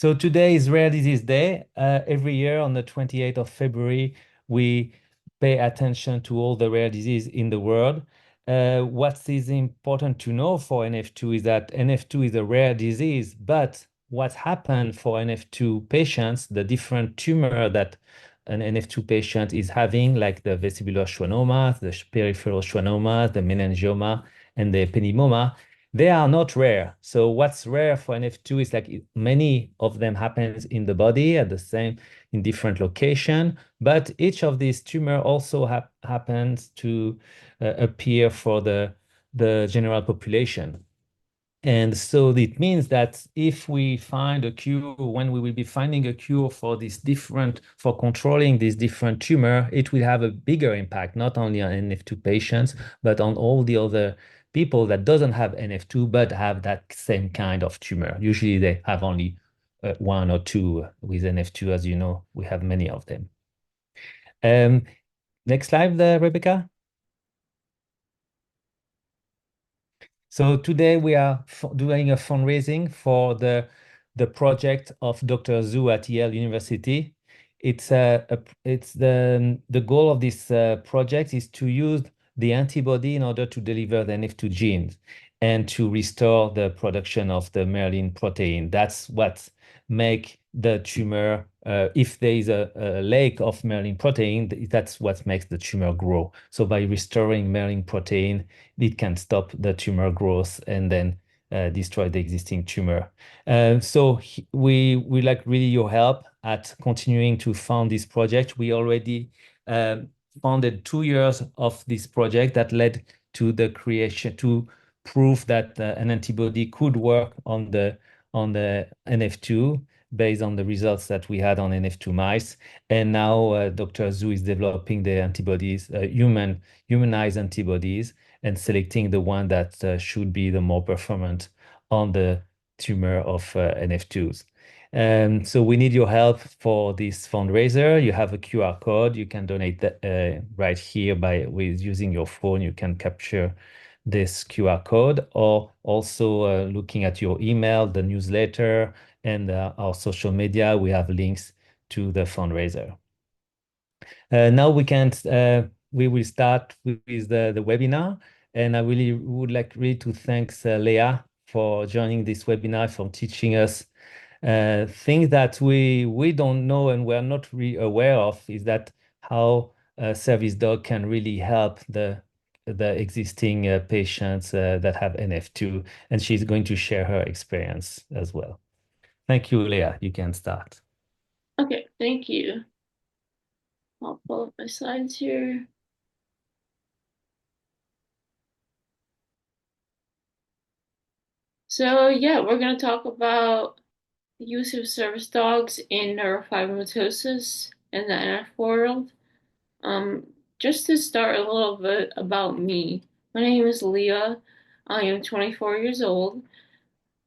So today is Rare Disease Day. Every year on the 28th of February, we pay attention to all the rare disease in the world. What is important to know for NF2 is that NF2 is a rare disease, but what happened for NF2 patients, the different tumor that an NF2 patient is having, like the vestibular schwannomas, the peripheral schwannomas, the meningioma, and the ependymoma, they are not rare. So what's rare for NF2 is like many of them happens in the body at the same in different location, but each of these tumor also happens to appear for the general population. And so it means that if we find a cure, when we will be finding a cure for for controlling this different tumor, it will have a bigger impact, not only on NF2 patients, but on all the other people that doesn't have NF2, but have that same kind of tumor. Usually they have only one or two with NF2, as you know, we have many of them. Um, Next slide, Rebecca. So today we are doing a fundraising for the project of Dr. Zhu at Yale University. It's the goal of this project is to use the antibody in order to deliver the NF2 genes and to restore the production of the myelin protein. That's what make the tumor, if there is a lack of myelin protein, that's what makes the tumor grow. So by restoring myelin protein, it can stop the tumor growth and then destroy the existing tumor. We like really your help at continuing to fund this project. We already funded 2 years of this project that led to the creation to prove that an antibody could work on the NF2 based on the results that we had on NF2 mice. And now Dr. Zhu is developing the antibodies, humanized antibodies, and selecting the one that should be the more performant on the tumor of NF2s. So we need your help for this fundraiser. You have a QR code. You can donate that, right here with using your phone. You can capture this QR code, or also looking at your email, the newsletter, and our social media. We have links to the fundraiser. Now we will start with the webinar, and I really would like really to thank Leah for joining this webinar, for teaching us things that we don't know and we're not really aware of, is that how a service dog can really help the existing patients that have NF2, and she's going to share her experience as well. Thank you, Leah. You can start. Okay, thank you. I'll pull up my slides here. So yeah, we're going to talk about the use of service dogs in neurofibromatosis in the NF world. Just to start a little bit about me, my name is Leah. I am 24 years old.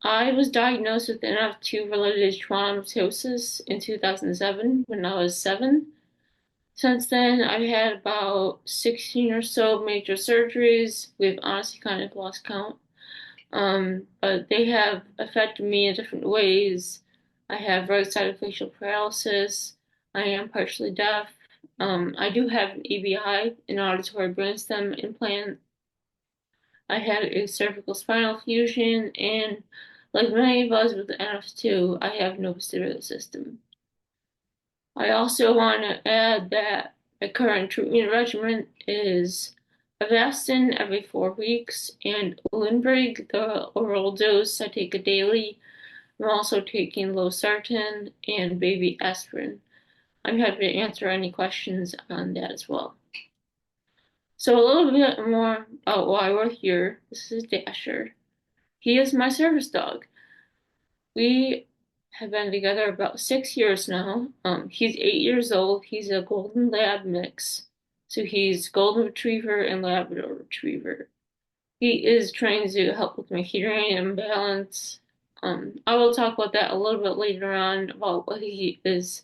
I was diagnosed with NF2-related Schwannomatosis in 2007 when I was 7. Since then, I've had about 16 or so major surgeries. We've honestly kind of lost count. But they have affected me in different ways. I have right-sided facial paralysis. I am partially deaf. I do have an ABI, an auditory brainstem implant. I had a cervical spinal fusion, and like many of us with NF2, I have no vestibular system. I also want to add that the current treatment regimen is Avastin every 4 weeks and Lindbrig, the oral dose I take a daily. I'm also taking losartan and baby aspirin. I'm happy to answer any questions on that as well. So a little bit more about why we're here. This is Dasher. He is my service dog. We have been together about 6 years now. He's 8 years old. He's a golden lab mix. So he's golden retriever and Labrador retriever. He is trained to help with my hearing and balance. I will talk about that a little bit later on about what he is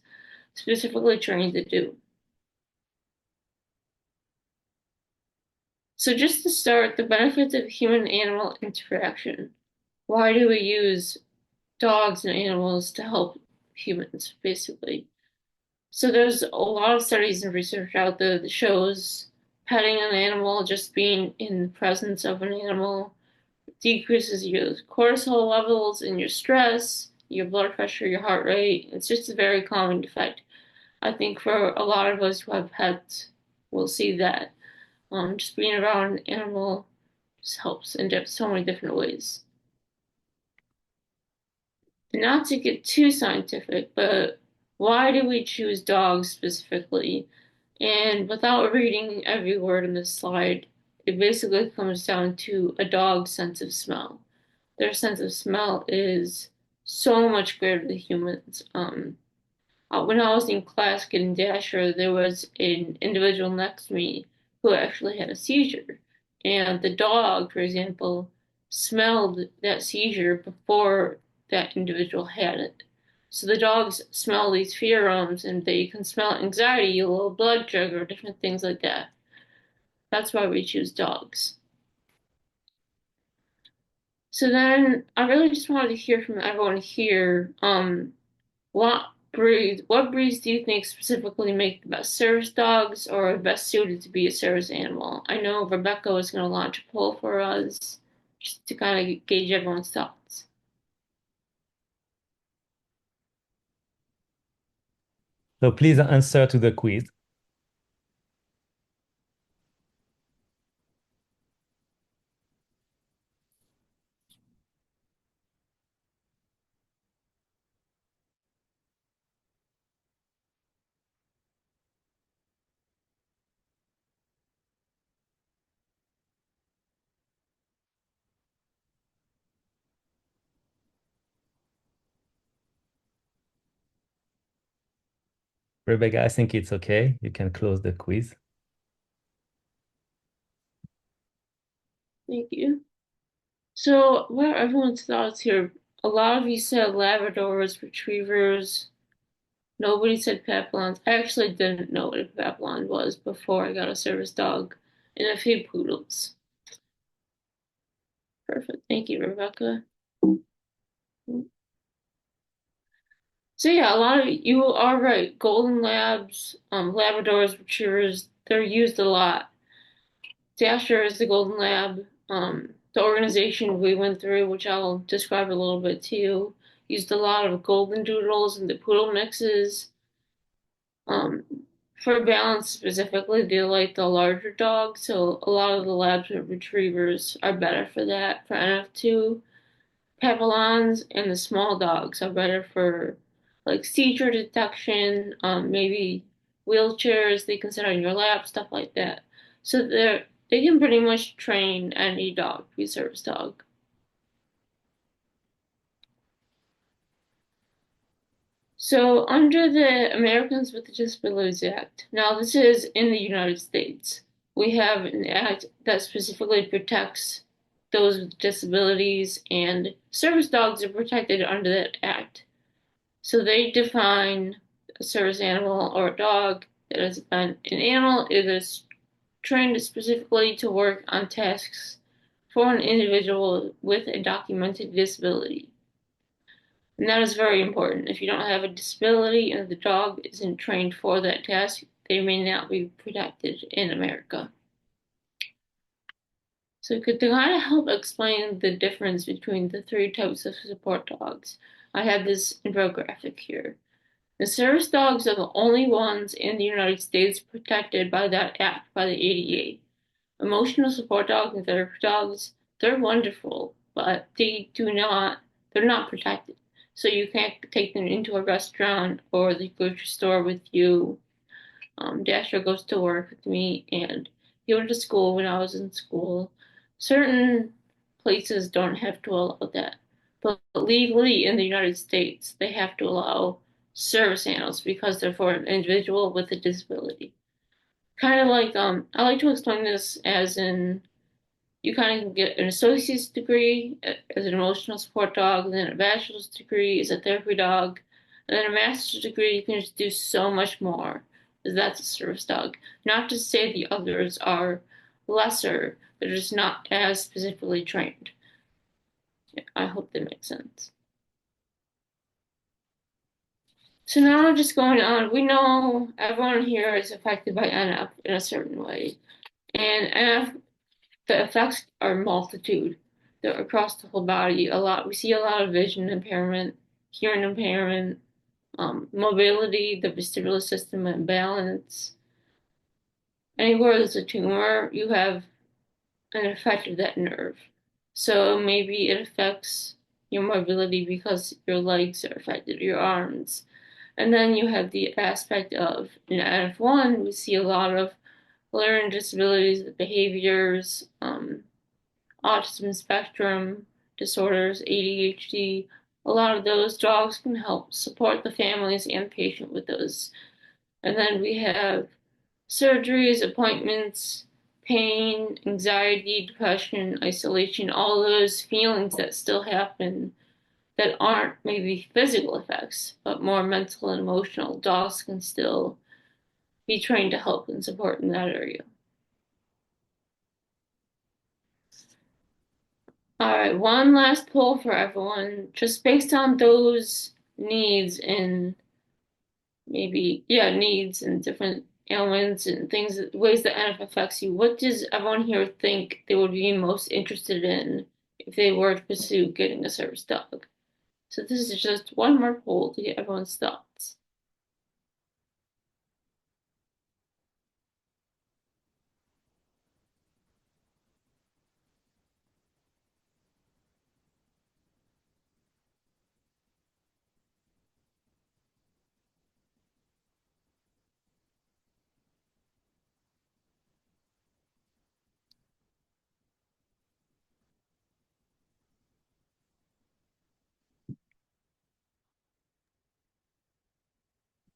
specifically trained to do. So just to start, the benefits of human-animal interaction. Why do we use dogs and animals to help humans, basically. So there's a lot of studies and research out there that shows petting an animal, just being in the presence of an animal, decreases your cortisol levels and your stress, your blood pressure, your heart rate. It's just a very calming effect. I think for a lot of us who have pets, we'll see that just being around an animal just helps in so many different ways. Not to get too scientific, but why do we choose dogs specifically? And without reading every word in this slide, it basically comes down to a dog's sense of smell. Their sense of smell is so much greater than humans. When I was in class getting Dasher, there was an individual next to me who actually had a seizure. And the dog, for example, smelled that seizure before that individual had it. So the dogs smell these pheromones and they can smell anxiety, low blood sugar, different things like that. That's why we choose dogs. So then I really just wanted to hear from everyone here. What breeds do you think specifically make the best service dogs or are best suited to be a service animal? I know Rebecca was going to launch a poll for us just to kind of gauge everyone's thoughts. So please answer to the quiz. Rebecca, I think it's okay. You can close the quiz. Thank you. So, what are everyone's thoughts here? A lot of you said Labradors, Retrievers. Nobody said Papillons. I actually didn't know what a Papillon was before I got a service dog, and a few Poodles. Perfect. Thank you, Rebecca. So yeah, a lot of you are right. Golden Labs, Labradors, Retrievers, they're used a lot. Dasher is the Golden Lab. The organization we went through, which I'll describe a little bit to you, used a lot of Golden Doodles and the Poodle mixes. Um, for balance specifically, they like the larger dogs, so a lot of the Labs with Retrievers are better for that. For NF2, Papillons and the small dogs are better for like seizure detection, maybe wheelchairs they can sit on your lap, stuff like that. So they can pretty much train any dog to be a service dog. So under the Americans with Disabilities Act, now this is in the United States, we have an act that specifically protects those with disabilities, and service dogs are protected under that act. So they define a service animal or a dog that is an animal. It is trained specifically to work on tasks for an individual with a documented disability. And that is very important. If you don't have a disability and the dog isn't trained for that task, they may not be protected in America. So to kind of help explain the difference between the three types of support dogs, I have this infographic here. The service dogs are the only ones in the United States protected by that act, by the ADA. Emotional support dogs and therapy dogs, they're wonderful, but they're not protected. So you can't take them into a restaurant or the grocery store with you. Dasher goes to work with me, and he went to school when I was in school. Certain places don't have to allow that, but legally in the United States, they have to allow service animals because they're for an individual with a disability. Kind of like I like to explain this as in you kind of get an associate's degree as an emotional support dog, and then a bachelor's degree as a therapy dog, and then a master's degree. You can just do so much more. That's a service dog. Not to say the others are lesser, they're just not as specifically trained. I hope that makes sense. So now just going on, we know everyone here is affected by NF in a certain way. And NF, the effects are multitude. They're across the whole body. We see a lot of vision impairment, hearing impairment, mobility, the vestibular system imbalance. Anywhere there's a tumor, you have an effect of that nerve. So maybe it affects your mobility because your legs are affected, your arms. And then you have the aspect of in NF1, we see a lot of learning disabilities, behaviors, autism spectrum disorders, ADHD. A lot of those dogs can help support the families and patient with those. And then we have surgeries, appointments, pain, anxiety, depression, isolation, all those feelings that still happen that aren't maybe physical effects, but more mental and emotional. Dogs can still be trained to help and support in that area. All right, one last poll for everyone, just based on those needs and maybe, yeah, needs and different ailments and things, ways that NF affects you. What does everyone here think they would be most interested in if they were to pursue getting a service dog? So this is just one more poll to get everyone's thoughts.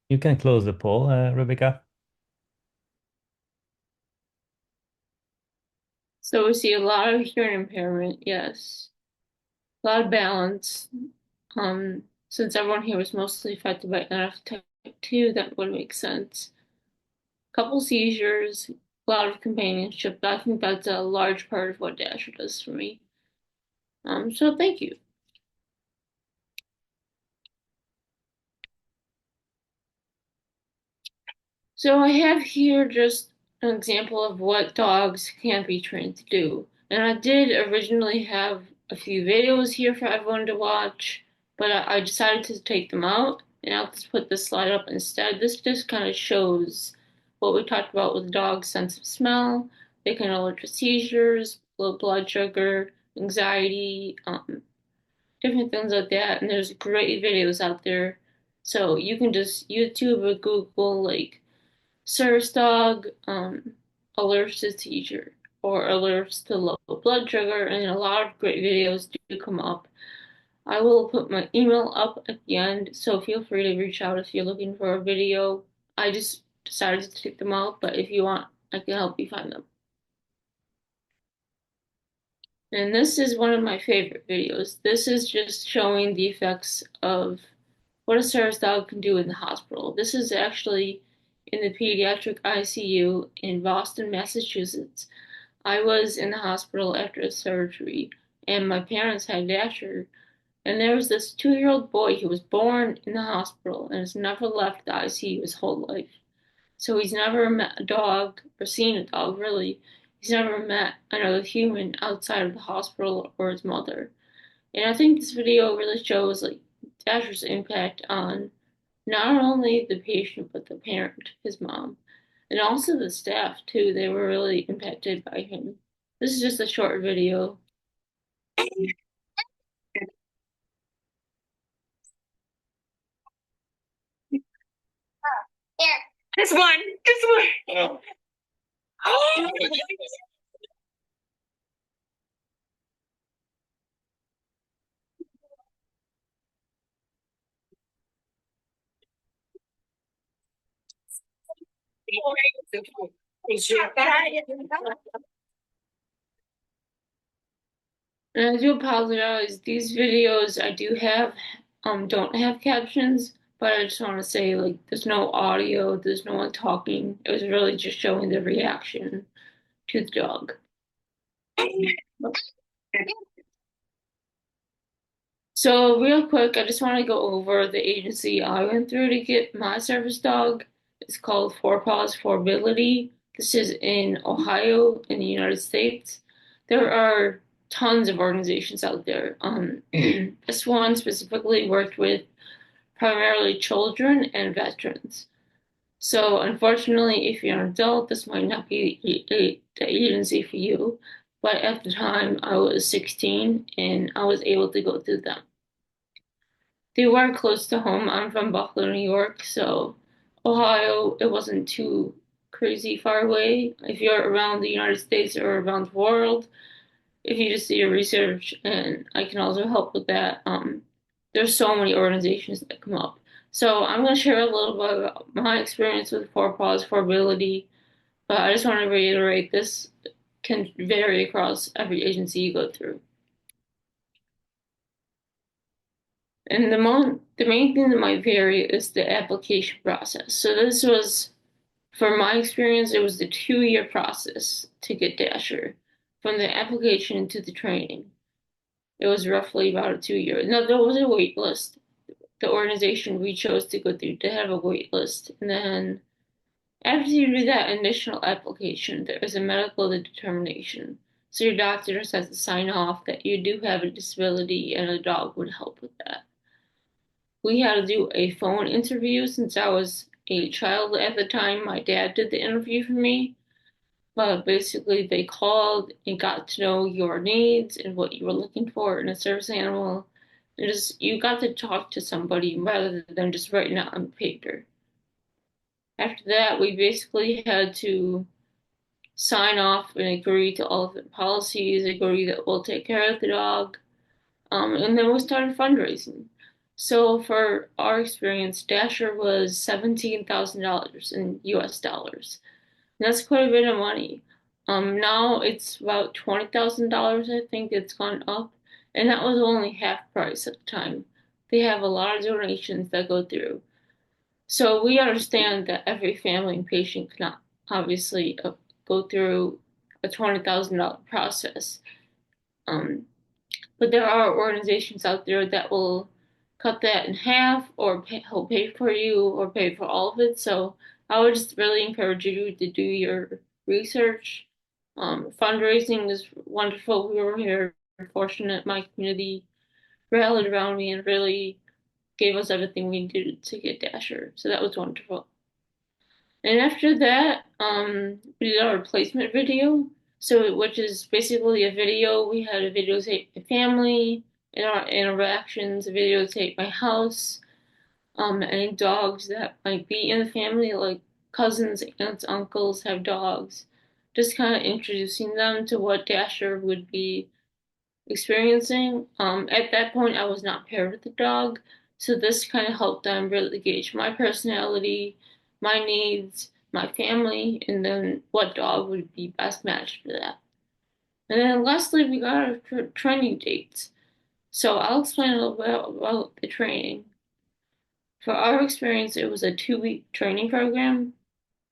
You can close the poll, Rebecca. So we see a lot of hearing impairment, yes. A lot of balance. Since everyone here was mostly affected by NF type 2, that would make sense. Couple seizures, a lot of companionship. I think that's a large part of what Dasher does for me. So thank you. So I have here just an example of what dogs can be trained to do. And I did originally have a few videos here for everyone to watch, but I decided to take them out and I'll just put this slide up instead. This just kind of shows what we talked about with dogs' sense of smell. They can alert to seizures, low blood sugar, anxiety, different things like that. And there's great videos out there. So you can just YouTube or Google like service dog alerts to seizure or alerts to low blood sugar, and a lot of great videos do come up. I will put my email up at the end, so feel free to reach out if you're looking for a video. I just decided to take them out, but if you want, I can help you find them. And this is one of my favorite videos. This is just showing the effects of what a service dog can do in the hospital. This is actually in the pediatric ICU in Boston, Massachusetts. I was in the hospital after a surgery, and my parents had Dasher. And there was this 2-year-old boy who was born in the hospital and has never left the ICU his whole life. So he's never met a dog or seen a dog, really. He's never met another human outside of the hospital or his mother. And I think this video really shows like Dasher's impact on not only the patient but the parent, his mom, and also the staff too. They were really impacted by him. This is just a short video. Here. This one. This one. Oh. And I do apologize. These videos I do have don't have captions, but I just want to say like there's no audio, there's no one talking. It was really just showing the reaction to the dog. So So real quick, I just want to go over the agency I went through to get my service dog. It's called Four Paws for Ability. This is in Ohio in the United States. There are tons of organizations out there. This one specifically worked with primarily children and veterans. So unfortunately, if you're an adult, this might not be the agency for you. But at the time, I was 16 and I was able to go through them. They were close to home. I'm from Buffalo, New York, so Ohio, it wasn't too crazy far away. If you're around the United States or around the world, if you just do your research, and I can also help with that. There's so many organizations that come up. So I'm going to share a little bit about my experience with Four Paws for Ability, but I just want to reiterate this can vary across every agency you go through. And the main thing that might vary is the application process. So this was, for my experience, it was the 2-year process to get Dasher, from the application to the training. It was roughly about a 2 year. No, there was a wait list. The organization we chose to go through did have a wait list. And then after you do that initial application, there is a medical determination. So your doctor just has to sign off that you do have a disability and a dog would help with that. We had to do a phone interview since I was a child at the time. My dad did the interview for me, but basically they called and got to know your needs and what you were looking for in a service animal. And just you got to talk to somebody rather than just writing out on paper. After that, we basically had to sign off and agree to all of the policies, agree that we'll take care of the dog, and then we started fundraising. So for our experience, Dasher was $17,000 in US dollars. And that's quite a bit of money. Now it's about $20,000. I think it's gone up, and that was only half price at the time. They have a lot of donations that go through. So we understand that every family and patient cannot obviously go through a $20,000 process. Um, but there are organizations out there that will cut that in half or help pay for you or pay for all of it. So I would just really encourage you to do your research. Fundraising is wonderful. We were very fortunate. My community rallied around me and really gave us everything we needed to get Dasher. So that was wonderful. And after that, we did our placement video. So, which is basically a video. We had a videotape my family and our interactions, a videotape my house, any dogs that might be in the family, like cousins, aunts, uncles have dogs. Just kind of introducing them to what Dasher would be experiencing. At that point, I was not paired with the dog, so this kind of helped them really gauge my personality, my needs, my family, and then what dog would be best matched for that. And then lastly, we got our training dates. So I'll explain a little bit about the training. For our experience, it was a 2-week training program,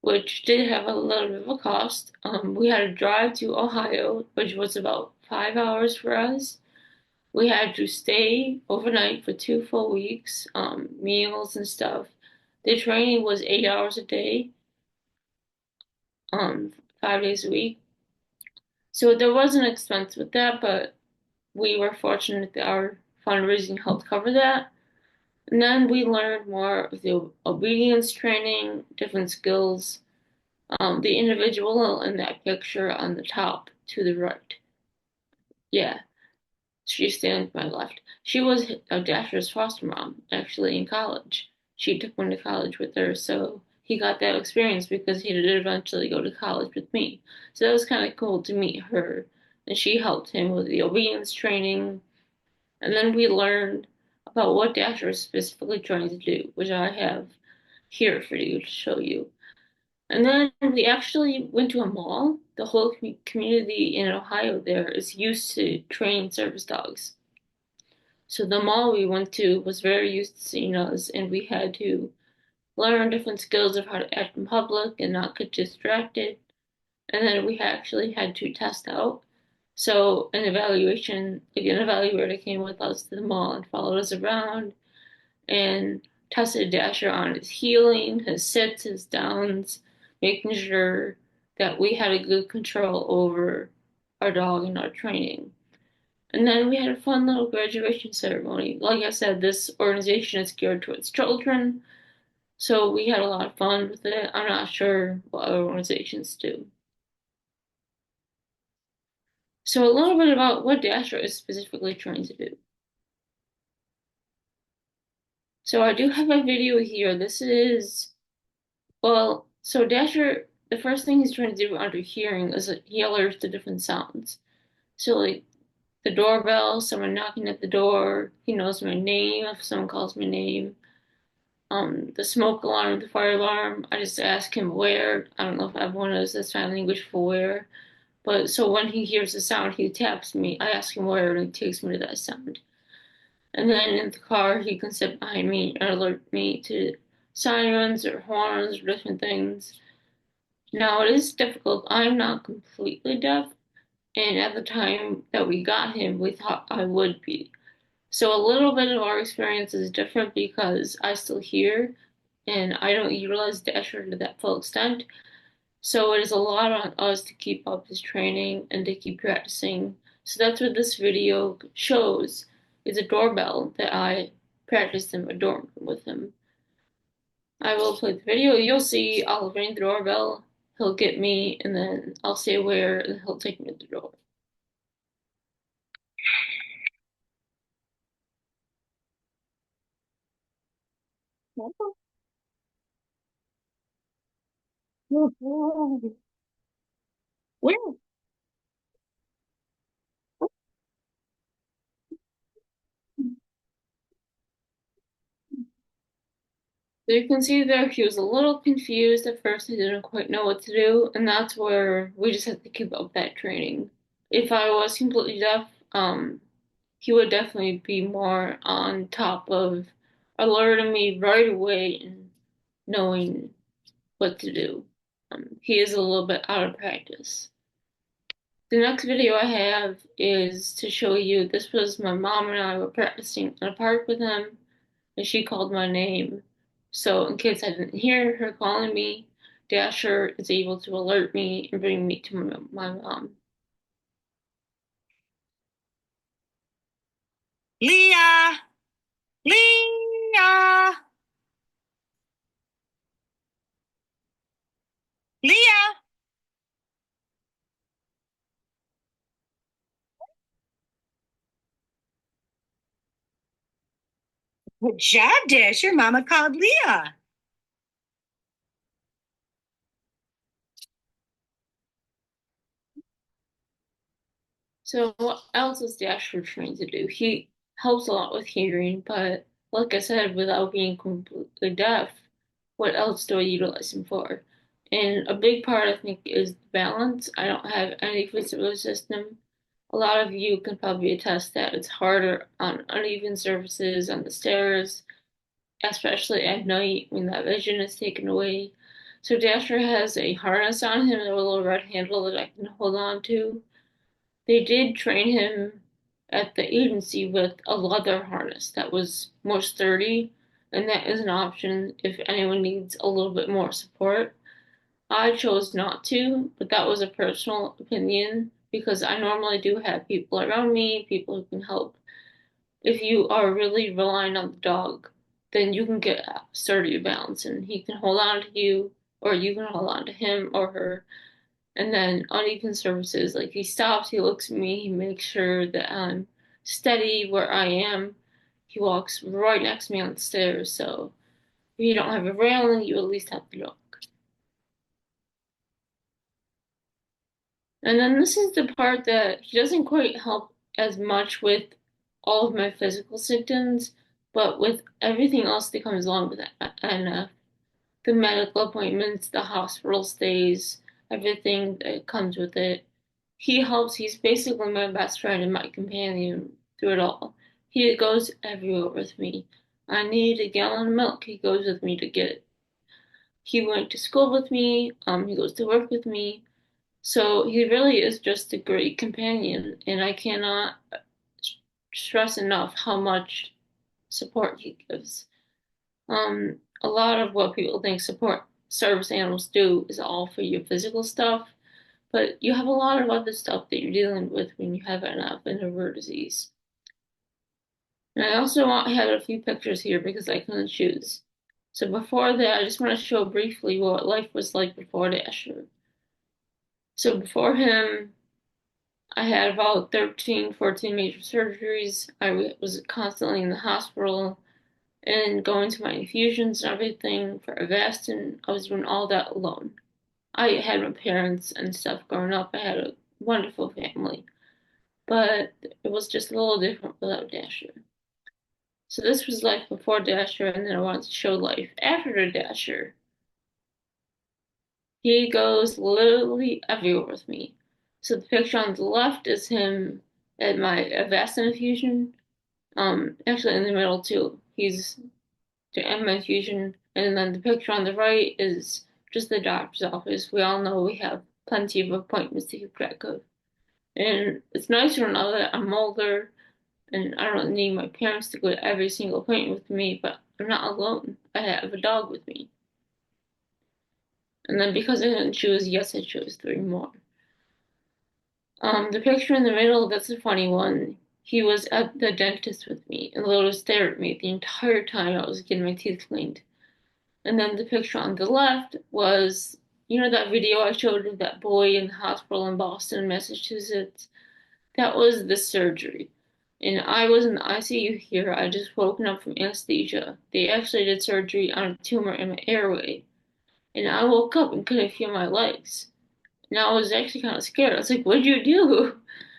which did have a little bit of a cost. We had to drive to Ohio, which was about 5 hours for us. We had to stay overnight for 2 full weeks, meals and stuff. The training was 8 hours a day, 5 days a week. So there was an expense with that, but we were fortunate that our fundraising helped cover that. And then we learned more of the obedience training, different skills, the individual in that picture on the top to the right. Yeah, she's standing to my left. She was Dasher's foster mom, actually, in college. She took him to college with her, so he got that experience because he did eventually go to college with me. So that was kind of cool to meet her. And she helped him with the obedience training. And then we learned about what Dasher is specifically trying to do, which I have here for you to show you. And then we actually went to a mall. The whole community in Ohio there is used to training service dogs. So the mall we went to was very used to seeing us, and we had to learn different skills of how to act in public and not get distracted. And then we actually had to test out. So an evaluation, like an evaluator came with us to the mall and followed us around and tested Dasher on his healing, his sits, his downs, making sure that we had a good control over our dog and our training. And then we had a fun little graduation ceremony. Like I said, this organization is geared towards children, so we had a lot of fun with it. I'm not sure what other organizations do. So a little bit about what Dasher is specifically trying to do. So I do have a video here. This is, well, so Dasher, the first thing he's trying to do under hearing is that he alerts to different sounds. So like the doorbell, someone knocking at the door, he knows my name if someone calls my name. The smoke alarm, the fire alarm, I just ask him where. I don't know if everyone knows the sign language for where. But so when he hears the sound, he taps me. I ask him where, and he takes me to that sound. And then in the car, he can sit behind me and alert me to sirens or horns or different things. Now, it is difficult. I'm not completely deaf, and at the time that we got him, we thought I would be. So a little bit of our experience is different because I still hear and I don't utilize Dasher to that full extent. So it is a lot on us to keep up his training and to keep practicing. So that's what this video shows is a doorbell that I practiced in my dorm room with him. I will play the video. You'll see I'll ring the doorbell, he'll get me, and then I'll say where, and he'll take me to the door. Where? So you can see there he was a little confused at first. He didn't quite know what to do, and that's where we just had to keep up that training. If I was completely deaf, he would definitely be more on top of alerting me right away and knowing what to do. He is a little bit out of practice. The next video I have is to show you this was my mom and I were practicing in a park with him, and she called my name. So, in case I didn't hear her calling me, Dasher is able to alert me and bring me to my mom. Leah! Leah! Leah! Good job, Dash. Your mama called Leah. So, what else is Dasher trying to do? He helps a lot with hearing, but like I said, without being completely deaf, what else do I utilize him for? And a big part, I think, is balance. I don't have any vestibular system. A lot of you can probably attest that it's harder on uneven surfaces, on the stairs, especially at night when that vision is taken away. So Dasher has a harness on him, a little red handle that I can hold on to. They did train him at the agency with a leather harness that was more sturdy, and that is an option if anyone needs a little bit more support. I chose not to, but that was a personal opinion because I normally do have people around me, people who can help. If you are really relying on the dog, then you can get sturdy balance and he can hold on to you, or you can hold on to him or her. And then uneven surfaces, like he stops, he looks at me, he makes sure that I'm steady where I am. He walks right next to me on the stairs, so if you don't have a railing, you at least have the dog. And then this is the part that he doesn't quite help as much with all of my physical symptoms, but with everything else that comes along with NF, the medical appointments, the hospital stays, everything that comes with it. He helps. He's basically my best friend and my companion through it all. He goes everywhere with me. I need a gallon of milk. He goes with me to get it. He went to school with me. He goes to work with me. So he really is just a great companion, and I cannot stress enough how much support he gives. A lot of what people think support service animals do is all for your physical stuff, but you have a lot of other stuff that you're dealing with when you have NF and a rare disease. And I also have a few pictures here because I couldn't choose. So before that, I just want to show briefly what life was like before Dasher. So before him, I had about 13, 14 major surgeries. I was constantly in the hospital and going to my infusions and everything for Avastin. I was doing all that alone. I had my parents and stuff growing up. I had a wonderful family, but it was just a little different without Dasher. So this was life before Dasher, and then I wanted to show life after the Dasher. He goes literally everywhere with me. So the picture on the left is him at my Avastin infusion. Actually in the middle too. He's at my infusion, and then the picture on the right is just the doctor's office. We all know we have plenty of appointments to keep track of. And it's nice to know that I'm older and I don't need my parents to go to every single appointment with me, but I'm not alone. I have a dog with me. And then because I didn't choose, yes, I chose three more. The picture in the middle, that's a funny one. He was at the dentist with me and literally stared at me the entire time I was getting my teeth cleaned. And then the picture on the left was, you know, that video I showed of that boy in the hospital in Boston, Massachusetts? That was the surgery. And I was in the ICU here. I just woken up from anesthesia. They actually did surgery on a tumor in my airway. And I woke up and couldn't feel my legs. And I was actually kind of scared. I was like, what'd you do?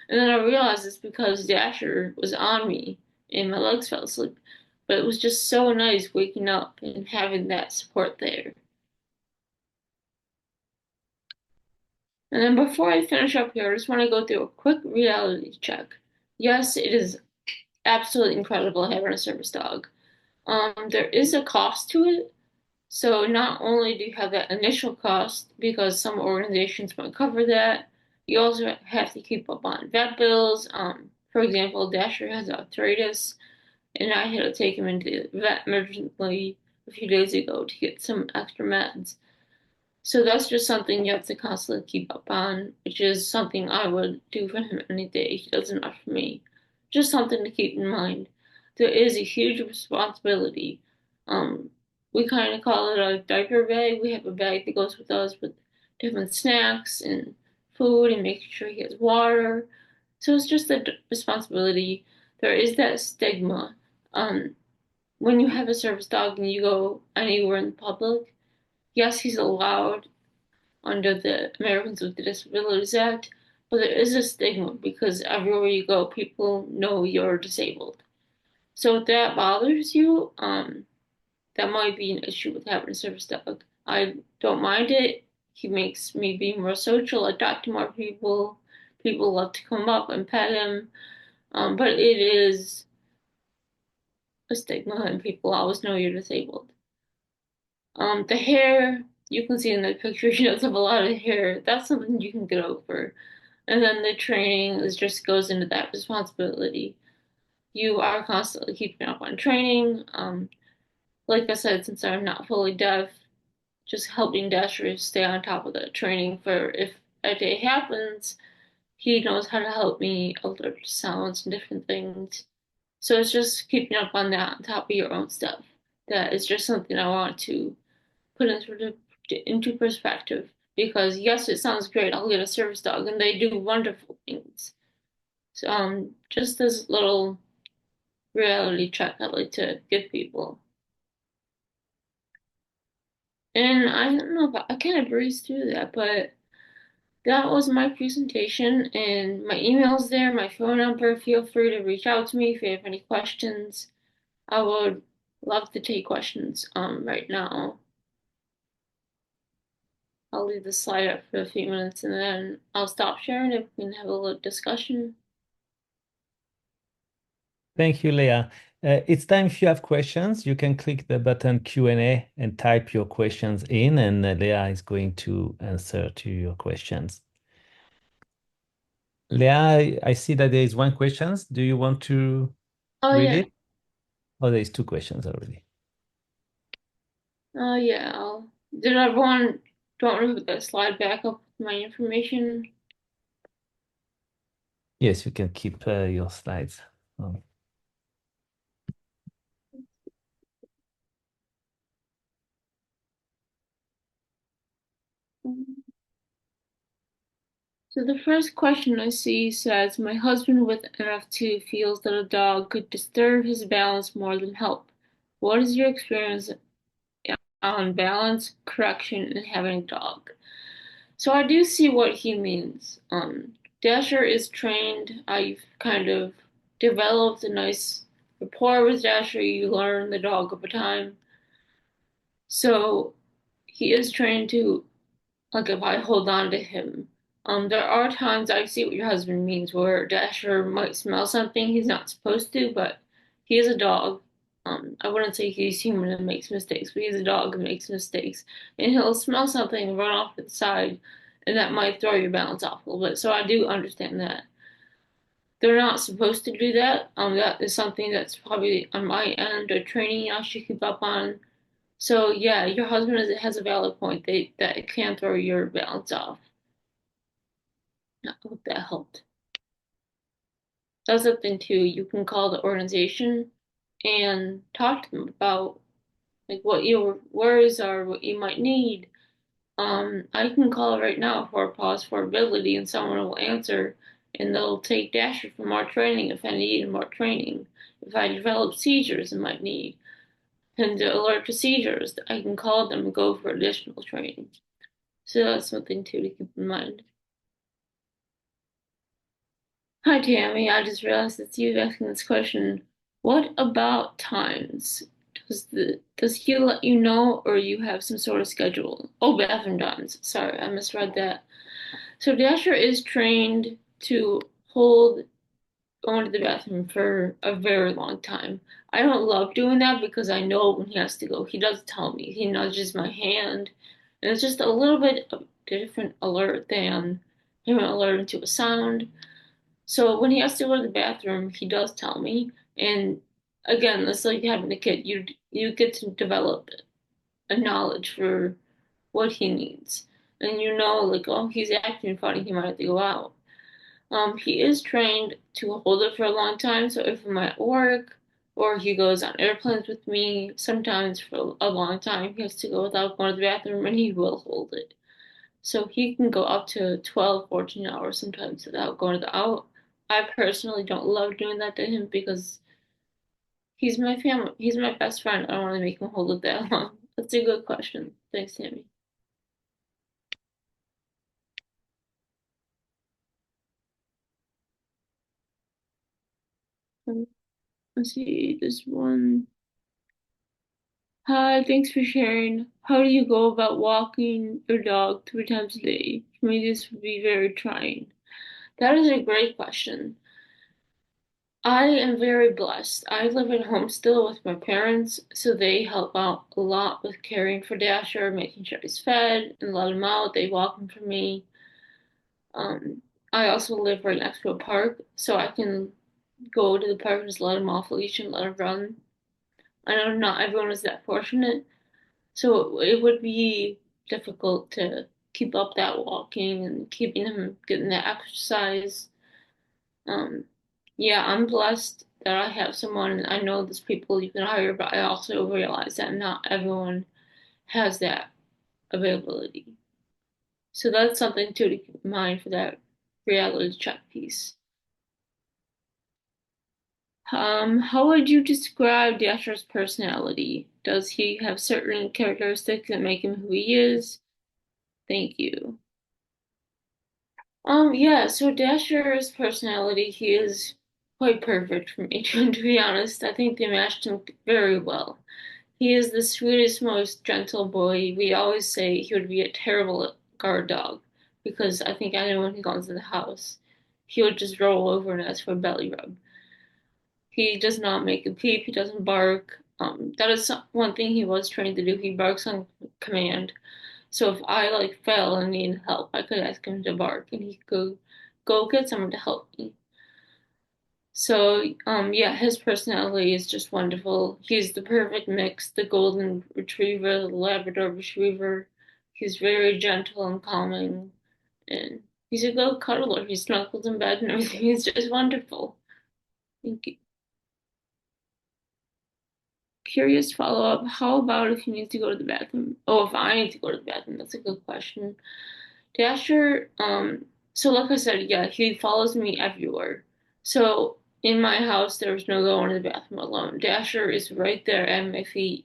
And then I realized it's because Dasher was on me and my legs fell asleep. But it was just so nice waking up and having that support there. And then before I finish up here, I just want to go through a quick reality check. Yes, it is absolutely incredible having a service dog. There is a cost to it. So not only do you have that initial cost because some organizations won't cover that, you also have to keep up on vet bills. For example, Dasher has arthritis, and I had to take him into the vet emergency a few days ago to get some extra meds. So that's just something you have to constantly keep up on, which is something I would do for him any day. He does enough for me. Just something to keep in mind. There is a huge responsibility. Um, we kind of call it a diaper bag. We have a bag that goes with us with different snacks and food and making sure he has water. So it's just a responsibility. There is that stigma. Um, when you have a service dog and you go anywhere in public, yes, he's allowed under the Americans with Disabilities Act, but there is a stigma because everywhere you go, people know you're disabled. So if that bothers you, that might be an issue with having a service dog. I don't mind it. He makes me be more social. I talk to more people. People love to come up and pet him. But it is a stigma, and people always know you're disabled. The hair, you can see in the picture, he does have a lot of hair. That's something you can get over. And then the training is just goes into that responsibility. You are constantly keeping up on training. Like I said, since I'm not fully deaf, just helping Dasher stay on top of the training for if a day happens, he knows how to help me alert sounds and different things. So it's just keeping up on that on top of your own stuff. That is just something I want to put into perspective because yes, it sounds great. I'll get a service dog, and they do wonderful things. So, just this little reality check I'd like to give people. And I don't know if I kind of breezed through that, but that was my presentation, and my email's there, my phone number. Feel free to reach out to me if you have any questions. I would love to take questions right now. I'll leave the slide up for a few minutes and then I'll stop sharing if we can have a little discussion. Thank you, Leah. It's time if you have questions, you can click the button Q&A and type your questions in, and Leah is going to answer to your questions. Leah, I see that there is one question. Do you want to Oh read yeah. it? Oh, there is two questions already. Oh yeah. Did everyone don't remove that slide back up with my information? Yes, you can keep your slides. Oh. So the first question I see says, my husband with NF2 feels that a dog could disturb his balance more than help. What is your experience on balance, correction, and having a dog? So I do see what he means. Dasher is trained. I've kind of developed a nice rapport with Dasher. You learn the dog over time. So he is trained to, like, if I hold on to him. There are times I see what your husband means where Dasher might smell something he's not supposed to, but he is a dog. I wouldn't say he's human and makes mistakes, but he's a dog and makes mistakes. And he'll smell something and run off to the side, and that might throw your balance off a little bit. So I do understand that. They're not supposed to do that. That is something that's probably on my end, or training I should keep up on. So yeah, your husband has a valid point. That it can throw your balance off. I hope that helped. That's something too. You can call the organization and talk to them about like what your worries are, what you might need. I can call right now for a pause for ability, and someone will answer, and they'll take Dasher for more training if I need more training. If I develop seizures, I might need, and to alert to seizures, I can call them and go for additional training. So that's something too to keep in mind. Hi Tammy, I just realized it's you asking this question. What about times? Does he let you know or you have some sort of schedule? Oh, bathroom times. Sorry, I misread that. So Dasher is trained to hold going to the bathroom for a very long time. I don't love doing that because I know when he has to go. He does tell me. He nudges my hand. And it's just a little bit of different alert than him alerting to a sound. So when he has to go to the bathroom, he does tell me. And again, it's like having a kid. You get to develop a knowledge for what he needs. And you know, like, oh, he's acting funny, he might have to go out. He is trained to hold it for a long time, so if I'm at work or he goes on airplanes with me, sometimes for a long time he has to go without going to the bathroom and he will hold it. So he can go up to 12, 14 hours sometimes without going to the out. I personally don't love doing that to him because he's my family. He's my best friend. I don't want to make him hold it that long. That's a good question. Thanks, Tammy. Let's see this one. Hi, thanks for sharing. How do you go about walking your dog 3 times a day? For me, this would be very trying. That is a great question. I am very blessed. I live at home still with my parents, so they help out a lot with caring for Dasher, making sure he's fed and let him out. They walk him for me. Um, I also live right next to a park, so I can go to the park and just let him off leash and let him run. I know not everyone is that fortunate, so it would be difficult to keep up that walking and keeping him getting that exercise. Um, yeah, I'm blessed that I have someone. I know there's people you can hire, but I also realize that not everyone has that availability. So that's something too to keep in mind for that reality check piece. How would you describe Dasher's personality? Does he have certain characteristics that make him who he is? Thank you. Yeah, so Dasher's personality, he is quite perfect for me, to be honest. I think they matched him very well. He is the sweetest, most gentle boy. We always say he would be a terrible guard dog because I think anyone who goes in the house, he would just roll over and ask for a belly rub. He does not make a peep. He doesn't bark. That is one thing he was trained to do. He barks on command. So if I like fell and needed help, I could ask him to bark, and he could go get someone to help me. So, yeah, his personality is just wonderful. He's the perfect mix, the golden retriever, the Labrador retriever. He's very gentle and calming, and he's a good cuddler. He snuggles in bed and everything. He's just wonderful. Thank you. Curious follow-up, how about if he needs to go to the bathroom? Oh, if I need to go to the bathroom, that's a good question. Dasher, so like I said, yeah, he follows me everywhere. So in my house, there's no going to the bathroom alone. Dasher is right there at my feet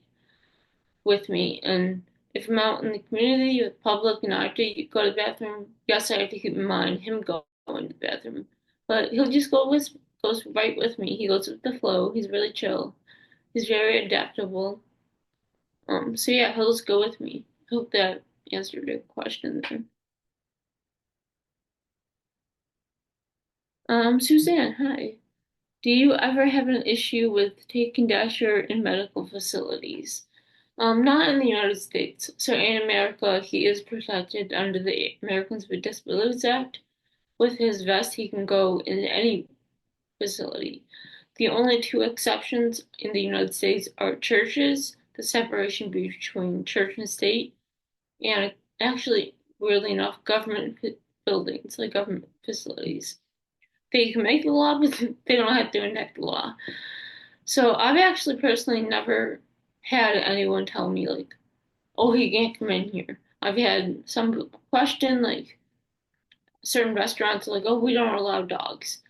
with me. And if I'm out in the community with public and I have to go to the bathroom, yes, I have to keep in mind him going to the bathroom. But he'll just goes right with me. He goes with the flow. He's really chill. He's very adaptable. So yeah, he'll just go with me. Hope that answered your question there. Suzanne, hi. Do you ever have an issue with taking Dasher in medical facilities? Not in the United States. So in America, he is protected under the Americans with Disabilities Act. With his vest, he can go in any facility. The only two exceptions in the United States are churches, the separation between church and state, and actually, weirdly enough, government buildings, like government facilities. They can make the law, but they don't have to enact the law. So I've actually personally never had anyone tell me like, "Oh, he can't come in here." I've had some people question like certain restaurants are like, "Oh, we don't allow dogs,"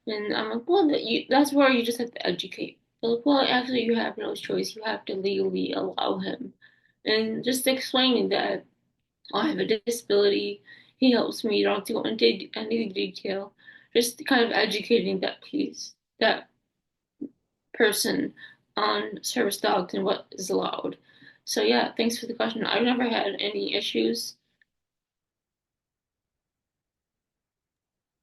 and I'm like, "Well, that's where you just have to educate." They're like, "Well, actually, you have no choice. You have to legally allow him," and just explaining that I have a disability. He helps me. You don't have to go into any detail. Just kind of educating that person on service dogs and what is allowed. So yeah, thanks for the question. I've never had any issues.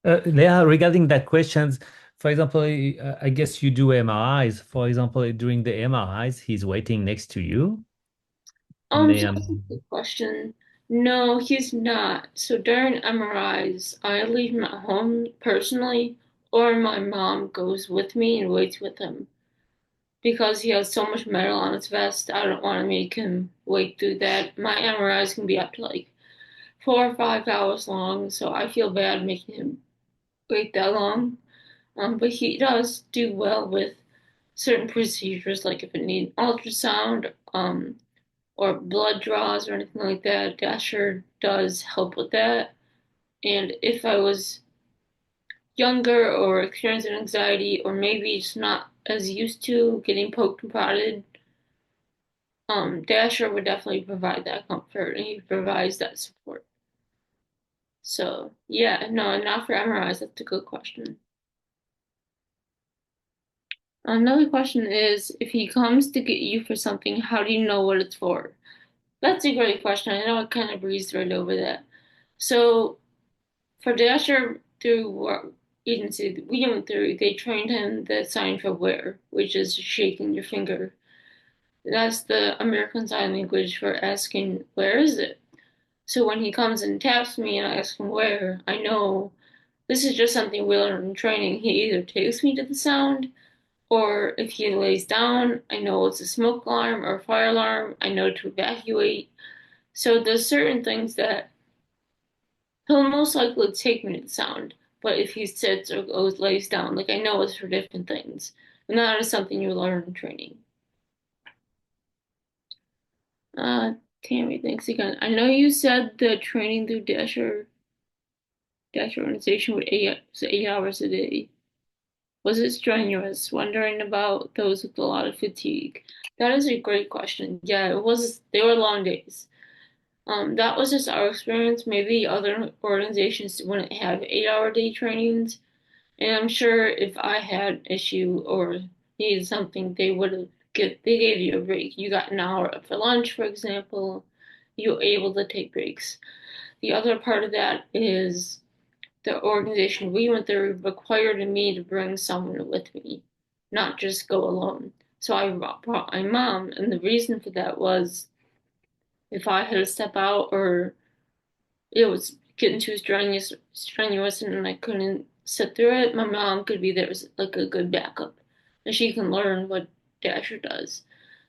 Leah, regarding that questions, for example, I guess you do MRIs. For example, during the MRIs, he's waiting next to you. So that's a good question. No, he's not. So during MRIs, I leave him at home personally, or my mom goes with me and waits with him. Because he has so much metal on his vest, I don't want to make him wait through that. My MRIs can be up to like 4 or 5 hours long, so I feel bad making him wait that long. But he does do well with certain procedures, like if it needs ultrasound, or blood draws or anything like that. Dasher does help with that. And if I was younger or experiencing anxiety, or maybe just not as used to getting poked and prodded, Dasher would definitely provide that comfort and he provides that support. So yeah, no, not for MRIs. That's a good question. Another question is, if he comes to get you for something, how do you know what it's for? That's a great question. I know I kind of breezed right over that. So for Dasher, through our agency that we went through, they trained him the sign for where, which is shaking your finger. That's the American Sign Language for asking, where is it? So when he comes and taps me and I ask him where, I know this is just something we learned in training. He either takes me to the sound, or if he lays down, I know it's a smoke alarm or a fire alarm. I know to evacuate. So there's certain things that he'll most likely take me to the sound. But if he sits or goes lays down, like I know it's for different things. And that is something you learn in training. Tammy, thanks again. I know you said the training through Dasher organization was 8 hours a day. Was it strenuous? Wondering about those with a lot of fatigue. That is a great question. Yeah, it was. They were long days. That was just our experience. Maybe other organizations wouldn't have 8 hour day trainings. And I'm sure if I had an issue or needed something, they gave you a break. You got an hour for lunch, for example. You were able to take breaks. The other part of that is the organization we went through required me to bring someone with me, not just go alone. So I brought my mom, and the reason for that was if I had to step out or it was getting too strenuous and I couldn't sit through it, my mom could be there as like a good backup, and she can learn what Dasher does.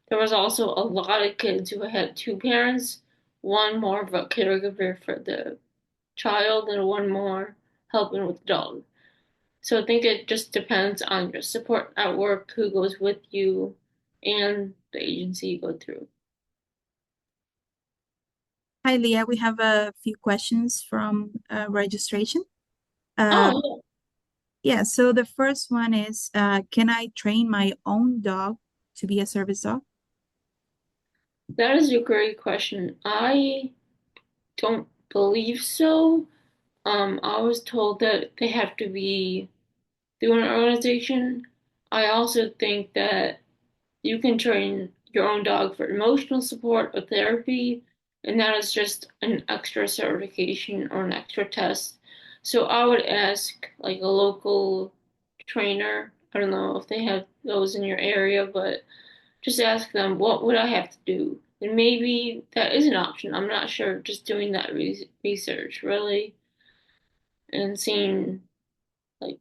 There was also a lot of kids who had two parents, one more of a caregiver for the child and one more helping with the dog. So I think it just depends on your support at work, who goes with you, and the agency you go through. Hi, Leah. We have a few questions from registration. Oh, Yeah, so the first one is, can I train my own dog to be a service dog? that is a great question. I don't believe so. I was told that they have to be through an organization. I also think that you can train your own dog for emotional support or therapy, and that is just an extra certification or an extra test. So I would ask like a local trainer. I don't know if they have those in your area, but just ask them what would I have to do. And maybe that is an option. I'm not sure. Just doing that research really and seeing like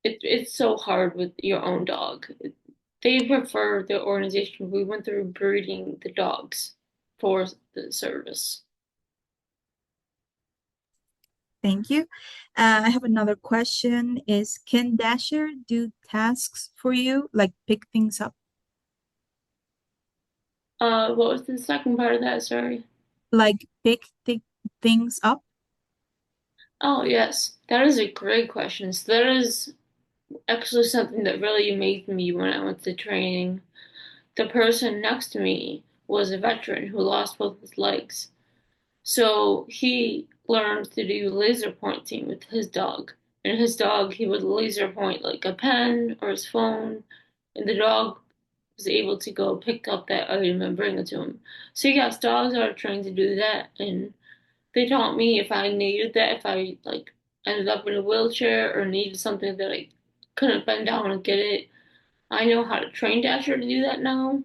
it's so hard with your own dog. They prefer the organization. We went through breeding the dogs for the service. Thank you. I have another question is, can Dasher do tasks for you, like pick things up? What was the second part of that? Sorry. Like pick th things up? Oh, yes. That is a great question. So that is actually something that really amazed me when I went to training. The person next to me was a veteran who lost both his legs. So he learned to do laser pointing with his dog. And his dog, he would laser point like a pen or his phone, and the dog was able to go pick up that item and bring it to him. So yes, dogs are trained to do that, and they taught me if I needed that, if I like ended up in a wheelchair or needed something that I couldn't bend down and get it. I know how to train Dasher to do that now,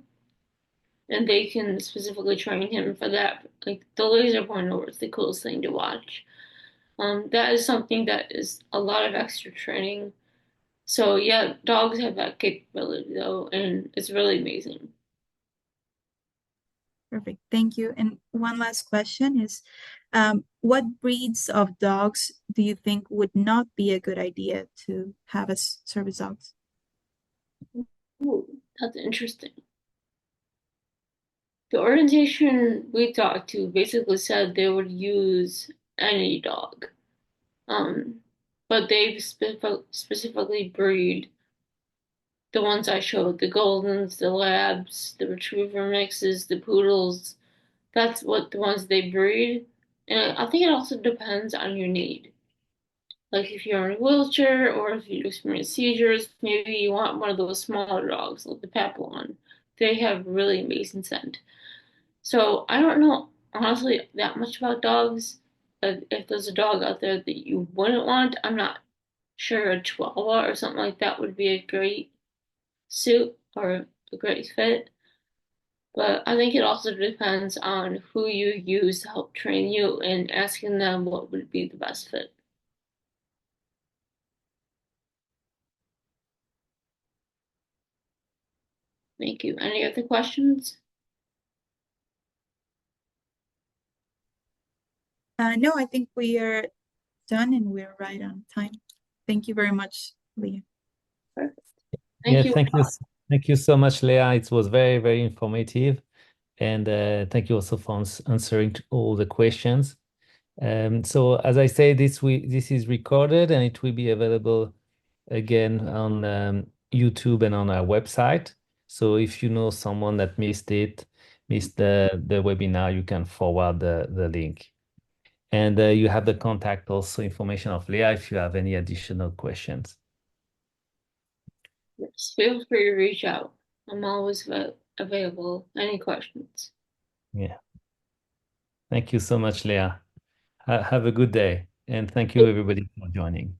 and they can specifically train him for that. Like the laser pointer is the coolest thing to watch. That is something that is a lot of extra training. So yeah, dogs have that capability though, and it's really amazing. Perfect. Thank you. And one last question is, what breeds of dogs do you think would not be a good idea to have as service dogs? Ooh, that's interesting. The organization we talked to basically said they would use any dog. Um, but they specifically breed the ones I showed, the Goldens, the Labs, the Retriever mixes, the Poodles. That's what the ones they breed. And I think it also depends on your need. Like if you're in a wheelchair or if you experience seizures, maybe you want one of those smaller dogs, like the Papillon. They have really amazing scent. So I don't know honestly that much about dogs. But if there's a dog out there that you wouldn't want, I'm not sure a Chihuahua or something like that would be a great suit or a great fit. But I think it also depends on who you use to help train you and asking them what would be the best fit. Thank you. Any other questions? No, I think we are done and we're right on time. Thank you very much, Leah. Perfect. Yeah, Thank you. thank you so much, Leah. It was very, very informative. And thank you also for answering all the questions. So as I say, this is recorded and it will be available again on YouTube and on our website. So if you know someone that missed the webinar, you can forward the link. And you have the contact also information of Leah if you have any additional questions. Yes, feel free to reach out. I'm always available. Any questions? Yeah. Thank you so much, Leah. Have a good day. And thank you everybody for joining.